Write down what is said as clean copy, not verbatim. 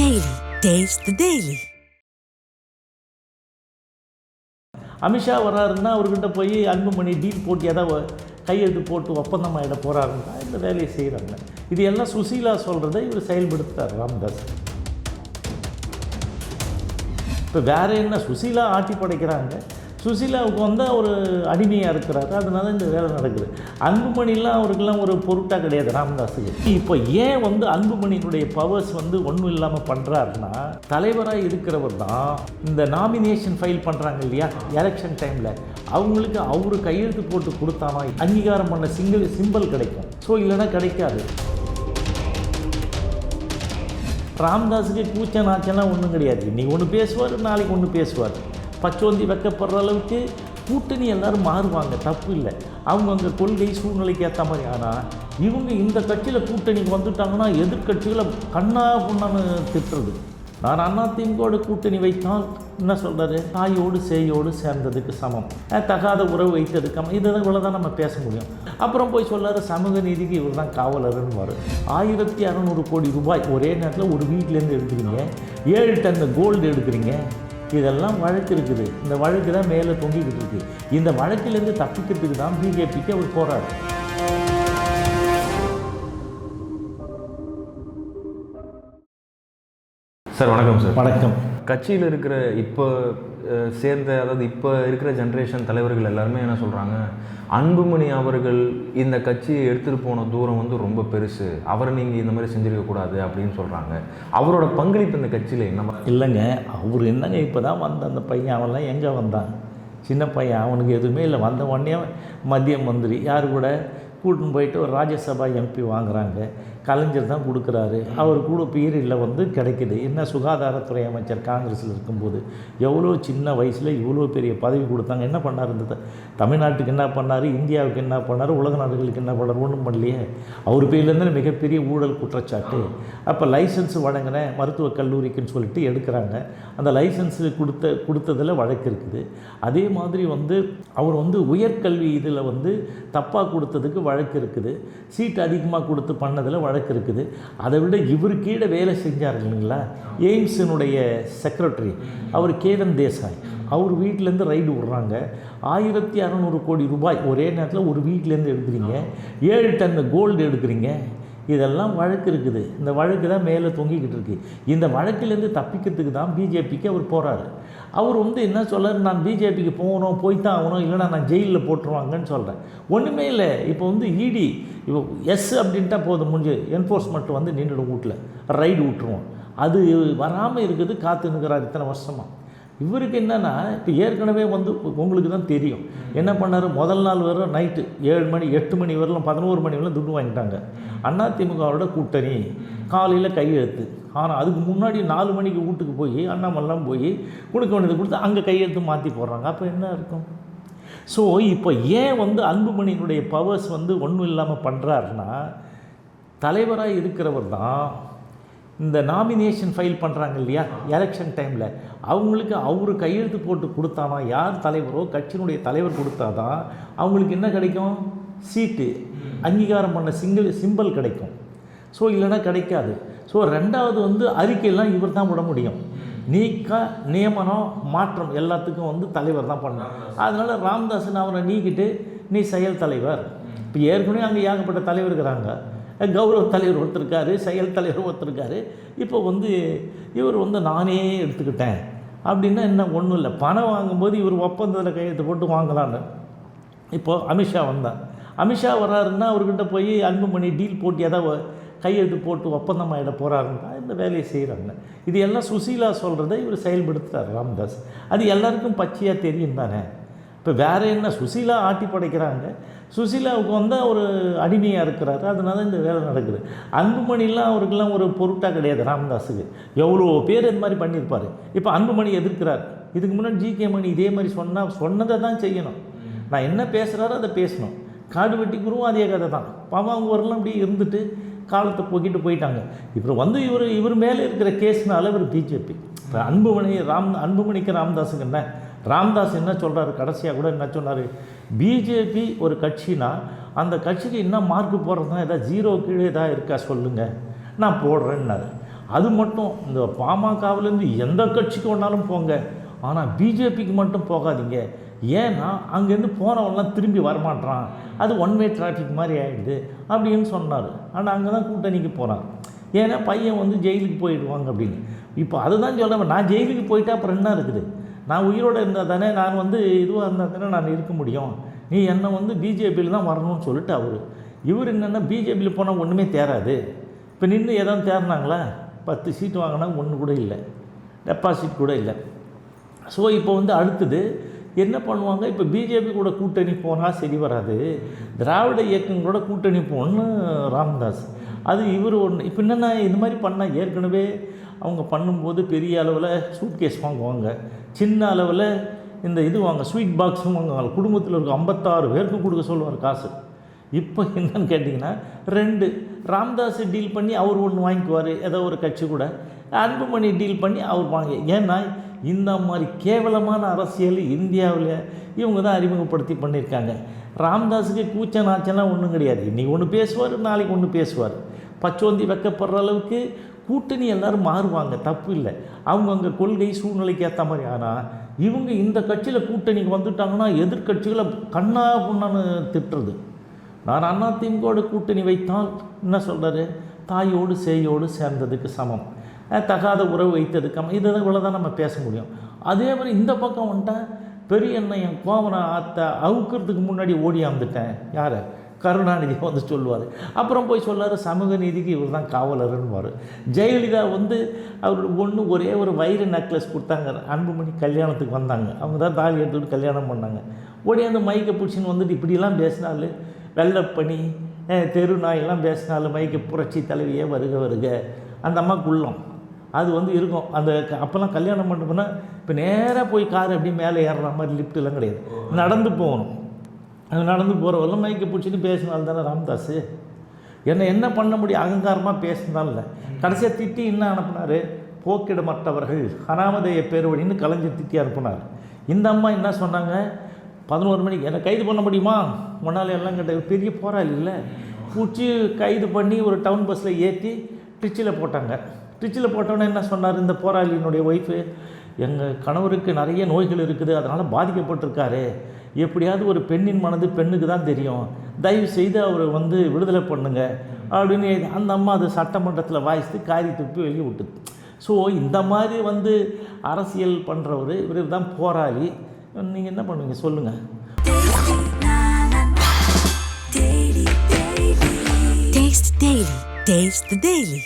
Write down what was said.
Daily. Taste the Daily. Amit Shah வராருன்னா அவர்கிட்ட போய் அன்புமணி டீல் போட்டு ஏதாவது கையெழுத்து போட்டு ஒப்பந்தமாகிட போகிறாருன்னா இந்த வேலையை செய்கிறாங்க. இது எல்லாம் சுசீலா சொல்கிறத இவர் செயல்படுத்துகிறார் ராமதாஸ். இப்போ வேறு என்ன, சுசீலா ஆட்சி படைக்கிறாங்க, சுசீலாவுக்கு வந்தால் ஒரு அடிமையாக இருக்கிறாரு, அதனால இந்த வேலை நடக்குது. அன்புமணிலாம் அவருக்கெல்லாம் ஒரு பொருட்டாக கிடையாது ராமதாஸுக்கு. இப்போ ஏன் அன்புமணியினுடைய பவர்ஸ் ஒன்றும் இல்லாமல் பண்ணுறாருன்னா, தலைவராக இருக்கிறவர் தான் இந்த நாமினேஷன் ஃபைல் பண்ணுறாங்க இல்லையா எலெக்ஷன் டைமில், அவங்களுக்கு அவரு கையெழுத்து போட்டு கொடுத்தானா அங்கீகாரம் பண்ண சிம்பிள் கிடைக்கும். ஸோ இல்லைன்னா கிடைக்காது. ராமதாஸுக்கு கூச்ச நாச்செல்லாம் ஒன்றும் கிடையாது. இன்றைக்கி ஒன்று பேசுவார், நாளைக்கு ஒன்று பேசுவார். பச்சோந்தி வைக்கப்படுற அளவுக்கு கூட்டணி எல்லோரும் மாறுவாங்க, தப்பு இல்லை. அவங்க கொள்கை சூழ்நிலைக்கு ஏற்ற மாதிரி. ஆனால் இவங்க இந்த கட்சியில் கூட்டணிக்கு வந்துட்டாங்கன்னா எதிர்கட்சிகளை கண்ணா புண்ணான்னு திட்டுறது. நான் அதிமுகவோட கூட்டணி வைத்தால் என்ன சொல்கிறாரு, தாயோடு சேயோடு சேர்ந்ததுக்கு சமம், தகாத உறவு வைத்ததுக்கு இதெல்லாம் இவ்வளோதான் நம்ம பேச முடியும். அப்புறம் போய் சொல்லார் சமூக நீதிக்கு இவர் தான் காவலர்னு வரும். 1600 கோடி ரூபாய் ஒரே நேரத்தில் ஒரு வீட்டிலேருந்து எடுக்கிறீங்க, 7 டன் கோல்டு எடுக்கிறீங்க. இதெல்லாம் வழக்கு இருக்குது. இந்த வழக்கு தான் மேலே தொங்கிக்கிட்டு இருக்குது. இந்த வழக்கிலேருந்து தப்பிக்கிறதுக்கு தான் பிஜேபிக்கு அவர் போகிறார். சார் வணக்கம். சார் வணக்கம். கட்சியில் இருக்கிற இப்போ இருக்கிற ஜென்ரேஷன் தலைவர்கள் எல்லாருமே என்ன சொல்கிறாங்க, அன்புமணி அவர்கள் இந்த கட்சியை எடுத்துகிட்டு போன தூரம் ரொம்ப பெருசு, அவரை நீங்கள் இந்த மாதிரி செஞ்சிருக்கக்கூடாது அப்படின்னு சொல்கிறாங்க. அவரோட பங்களிப்பு இந்த கட்சியில் என்ன? இல்லைங்க, அவர் என்னங்க இப்போ தான் வந்த அந்த பையன், அவன்லாம் எங்கே வந்தான், சின்ன பையன், அவனுக்கு எதுவுமே இல்லை. வந்த உடனே மத்திய மந்திரி யார் கூட கூட்டின்னு போயிட்டு ஒரு ராஜ்யசபா எம்பி வாங்குகிறாங்க, கலைஞர் தான் கொடுக்குறாரு. அவர் கூட பீரியடில் கிடைக்குது. என்ன சுகாதாரத்துறை அமைச்சர் காங்கிரஸில் இருக்கும்போது எவ்வளோ சின்ன வயசில் இவ்வளோ பெரிய பதவி கொடுத்தாங்க. என்ன பண்ணார், இந்த தமிழ்நாட்டுக்கு என்ன பண்ணார், இந்தியாவுக்கு என்ன பண்ணார், உலக நாடுகளுக்கு என்ன பண்ணார், ஒன்றும் பண்ணலையே. அவர் பேர்லேருந்து மிகப்பெரிய ஊழல் குற்றச்சாட்டு. அப்போ லைசன்ஸ் வழங்கின மருத்துவக் கல்லூரிக்குன்னு சொல்லிட்டு எடுக்கிறாங்க. அந்த லைசன்ஸு கொடுத்ததில் வழக்கு இருக்குது. அதே மாதிரி அவர் உயர்கல்வி இதில் தப்பாக கொடுத்ததுக்கு வழக்கு இருக்குது. சீட் அதிகமாக கொடுத்து பண்ணதில் வழக்கு இருக்குது. அதை விட இவர் கீழே வேலை செஞ்சார் இல்லைங்களா, எய்ம்ஸினுடைய செக்ரட்டரி அவர் கேதன் தேசாய், அவர் வீட்டிலேருந்து ரைடு விடுறாங்க. 1600 கோடி ரூபாய் ஒரே நேரத்தில் ஒரு வீட்டிலேருந்து எடுக்கிறீங்க, 7 டன் கோல்டு எடுக்கிறீங்க. இதெல்லாம் வழக்கு இருக்குது. இந்த வழக்கு தான் மேலே தொங்கிக்கிட்டு இருக்குது. இந்த வழக்கிலேருந்து தப்பிக்கிறதுக்கு தான் பிஜேபிக்கு அவர் போகிறாரு. அவர் என்ன சொல்கிறார், நான் பிஜேபிக்கு போய்தான் ஆகணும், இல்லைனா நான் ஜெயிலில் போட்டுருவாங்கன்னு சொல்கிறேன். ஒன்றுமே இல்லை. இப்போ இடி இப்போ எஸ் அப்படின்ட்டா போதும், முடிஞ்சு என்ஃபோர்ஸ்மெண்ட் நின்றுடும், வீட்டில் ரைடு விட்டுருவோம். அது வராமல் இருக்குது, காத்துன்னுக்கிறார் இத்தனை வருஷமாக. இவருக்கு என்னென்னா, இப்போ ஏற்கனவே உங்களுக்கு தான் தெரியும் என்ன பண்ணார். முதல் நாள் வர நைட்டு 7 மணி 8 மணி வரலாம் 11 மணி வரலாம் துட்டு வாங்கிட்டாங்க. அதிமுகவோட கூட்டணி காலையில் கையெழுத்து. ஆனால் அதுக்கு முன்னாடி 4 மணிக்கு வீட்டுக்கு போய் அண்ணாமல்லாம் போய் கொடுக்க வேண்டியது கொடுத்து அங்கே கையெழுத்து மாற்றி போடுறாங்க. அப்போ என்ன இருக்கும்? ஸோ இப்போ ஏன் அன்புமணியினுடைய பவர்ஸ் ஒன்றும் இல்லாமல் பண்ணுறாருன்னா, தலைவராக இருக்கிறவர் தான் இந்த நாமினேஷன் ஃபைல் பண்ணுறாங்க இல்லையா எலெக்ஷன் டைமில், அவங்களுக்கு அவரு கையெழுத்து போட்டு கொடுத்தானா, யார் தலைவரோ கட்சியினுடைய தலைவர் கொடுத்தாதான் அவங்களுக்கு என்ன கிடைக்கும், சீட்டு அங்கீகாரம் பண்ண சிம்பிள் கிடைக்கும். ஸோ இல்லைன்னா கிடைக்காது. ஸோ ரெண்டாவது அறிக்கையெல்லாம் இவர் தான் விட முடியும். நியமனம் மாற்றம் எல்லாத்துக்கும் தலைவர் தான் பண்ணணும். அதனால் ராமதாஸன் அவரை நீக்கிட்டு நீ செயல் தலைவர். இப்போ ஏற்கனவே அங்கே ஏகப்பட்ட தலைவர் இருக்கிறாங்க. கௌரவ தலைவர் ஒருத்தருக்காரு, செயல் தலைவர் ஒருத்தருக்காரு. இப்போ இவர் நானே எடுத்துக்கிட்டேன் அப்படின்னா என்ன, ஒன்றும் இல்லை. பணம் வாங்கும்போது இவர் ஒப்பந்தத்தில் கையெழுத்து போட்டு வாங்கலான்னு. இப்போது அமித்ஷா வராருன்னா அவர்கிட்ட போய் அன்புமணி டீல் போட்டு ஏதாவது கையெழுத்து போட்டு ஒப்பந்தமாகிட போகிறாருன்னா இந்த வேலையை செய்கிறாங்க. இது எல்லாம் சுசீலா சொல்கிறத இவர் செயல்படுத்துகிறார் ராமதாஸ். அது எல்லாருக்கும் பச்சையாக தெரியும் தானே. இப்போ வேறு என்ன, சுசீலா ஆட்டி படைக்கிறாங்க, சுசீலாவுக்கு வந்தால் ஒரு அடிமையாக இருக்கிறாரு, அதனால இந்த வேலை நடக்குது. அன்புமணிலாம் அவருக்கெல்லாம் ஒரு பொருட்டாக கிடையாது ராமதாஸுக்கு. எவ்வளோ பேர் இந்த மாதிரி பண்ணியிருப்பார். இப்போ அன்புமணி எதிர்க்கிறார். இதுக்கு முன்னாடி ஜிகே மணி இதே மாதிரி சொன்னதை தான் செய்யணும். நான் என்ன பேசுகிறாரோ அதை பேசணும். காடு வெட்டி குருவும் அதே கதை தான். பாவம் அவங்க வரலாம் அப்படி இருந்துட்டு காலத்தை போக்கிட்டு போயிட்டாங்க. இப்போ இவர் மேலே இருக்கிற கேஸ்னால இவர் பிஜேபி. இப்போ அன்புமணிக்கு ராமதாஸுக்கு என்ன, ராமதாஸ் என்ன சொல்கிறாரு, கடைசியாக கூட என்ன சொன்னார், பிஜேபி ஒரு கட்சினா அந்த கட்சிக்கு என்ன மார்க்கு போடுறதுனா ஏதாவது 0 கீழே ஏதாவது இருக்கா சொல்லுங்கள், நான் போடுறேன்னாரு. அது மட்டும் இந்த பாமகவிலேருந்து எந்த கட்சிக்கு வேணாலும் போங்க, ஆனால் பிஜேபிக்கு மட்டும் போகாதீங்க. ஏன்னா அங்கேருந்து போனவன்லாம் திரும்பி வரமாட்டான், அது ஒன் வே டிராஃபிக் மாதிரி ஆகிடுது அப்படின்னு சொன்னார். ஆனால் அங்கே தான் கூட்டணிக்கு போகிறான். ஏன்னா பையன் வந்து ஜெயிலுக்கு போயிடுவாங்க அப்படின்னு. இப்போ அதுதான் சொல்கிறேன், நான் ஜெயிலுக்கு போயிட்டா அப்புறம் என்ன இருக்குது? நான் உயிரோடு இருந்தால் தானே, நான் வந்து இதுவாக இருந்தால் தானே நான் இருக்க முடியும். நீ என்னை வந்து பிஜேபியில் தான் வரணும்னு சொல்லிட்டு இவர் என்னென்னா பிஜேபியில் போனால் ஒன்றுமே தேராது. இப்போ நின்று ஏதாவது தேர்னாங்களா? 10 சீட்டு வாங்கினா ஒன்று கூட இல்லை, டெபாசிட் கூட இல்லை. ஸோ இப்போ வந்து அடுத்தது என்ன பண்ணுவாங்க? இப்போ பிஜேபி கூட கூட்டணி போனால் சரி வராது, திராவிட இயக்கங்களோட கூட்டணி போகணுன்னு ராமதாஸ். அது இவர் ஒன்று. இப்போ என்னென்னா இந்த மாதிரி பண்ணால் ஏற்கனவே அவங்க பண்ணும்போது பெரிய அளவில் சூட்கேஸ் வாங்குவாங்க, சின்ன அளவில் இந்த இது வாங்க ஸ்வீட் பாக்ஸும் வாங்குவாங்க. குடும்பத்தில் இருக்க 56 பேருக்கும் கொடுக்க சொல்லுவார் காசு. இப்போ என்னன்னு கேட்டிங்கன்னா 2 ராமதாஸ் டீல் பண்ணி அவர் ஒன்று வாங்கிக்குவார், ஏதோ ஒரு கட்சி கூட. அன்புமணி டீல் பண்ணி அவர் வாங்கி. ஏன்னா இந்த மாதிரி கேவலமான அரசியல் இந்தியாவில் இவங்க தான் அறிமுகப்படுத்தி பண்ணியிருக்காங்க. ராமதாஸுக்கு கூச்ச நாச்செல்லாம் ஒன்றும் கிடையாது. இன்றைக்கி ஒன்று பேசுவார், நாளைக்கு ஒன்று பேசுவார். பச்சோந்தி வைக்கப்படுற அளவுக்கு கூட்டணி எல்லோரும் மாறுவாங்க, தப்பு இல்லை. அவங்கவுங்க கொள்கை சூழ்நிலைக்கு ஏற்ற மாதிரி. ஆனால் இவங்க இந்த கட்சியில் கூட்டணிக்கு வந்துட்டாங்கன்னா எதிர்கட்சிகளை கண்ணா புண்ணான்னு திட்டுறது. நான் அதிமுகவோட கூட்டணி வைத்தால் என்ன சொல்கிறாரு? தாயோடு சேயோடு சேர்ந்ததுக்கு சமம், தகாத உறவு வைத்ததுக்கு சமம். இவ்வளோதான் நம்ம பேச முடியும். அதே மாதிரி இந்த பக்கம் வந்துட்டால் பெரிய அண்ணன் என் கோவனை ஆற்ற அவுக்கிறதுக்கு முன்னாடி ஓடியாந்துட்டேன். யார்? கருணாநிதி வந்து சொல்லுவார். அப்புறம் போய் சொல்லார் சமூக நீதிக்கு இவர் தான் காவலருன்னுவார். ஜெயலலிதா வந்து அவர் ஒரே ஒரு வைர நெக்லஸ் கொடுத்தாங்க. அன்புமணி கல்யாணத்துக்கு வந்தாங்க, அவங்க தான் தாலி எடுத்துக்கிட்டு கல்யாணம் பண்ணாங்க. ஓடியாந்து மைக்கை பிடிச்சின்னு வந்துட்டு இப்படிலாம் பேசினாலும், வெள்ளப்பணி தெரு நாயெல்லாம் பேசினாலும், மைக்கை புரட்சி தலைவியே வருக வருக, அந்த அம்மாக்குள்ளம் அது வந்து இருக்கும். அந்த அப்போல்லாம் கல்யாணம் பண்ணணும்னா இப்போ நேராக போய் கார் அப்படியே மேலே ஏறுற மாதிரி லிஃப்ட்டெல்லாம் கிடையாது, நடந்து போகணும். அது நடந்து போகிறவரெல்லாம் மைக்கை பிடிச்சிட்டு பேசினால்தானே தானே ராமதாஸ். என்ன பண்ண முடியும்? அகங்காரமாக பேசினால இல்லை. கடைசியாக திட்டி என்ன அனுப்புனார்? போக்கிடமற்றவர்கள் அனாமதேய பேருவழின்னு கலைஞர் திட்டி அனுப்புனார். இந்த அம்மா என்ன சொன்னாங்க? 11 மணிக்கு என்னை கைது பண்ண முடியுமா? முன்னால் எல்லாம் கேட்ட பெரிய போராளி இல்லை, பிடிச்சி கைது பண்ணி ஒரு டவுன் பஸ்ஸில் ஏற்றி ட்ரிச்சில் போட்டாங்க. ட்ரிச்சில் போட்டோன்னே என்ன சொன்னார் இந்த போராளியினுடைய ஒய்ஃபு? எங்கள் கணவருக்கு நிறைய நோய்கள் இருக்குது, அதனால் பாதிக்கப்பட்டிருக்காரு, எப்படியாவது ஒரு பெண்ணின் மனது பெண்ணுக்கு தான் தெரியும், தயவு செய்து அவர் வந்து விடுதலை பண்ணுங்க அப்படின்னு அந்த அம்மா அது சட்டமன்றத்தில் வாய்த்து காரி துப்பி வெளியே விட்டுது. ஸோ இந்த மாதிரி வந்து அரசியல் பண்ணுறவர் இவர் தான் போராளி. நீங்கள் என்ன பண்ணுவீங்க சொல்லுங்கள்? Taste the Daily. Taste the Daily.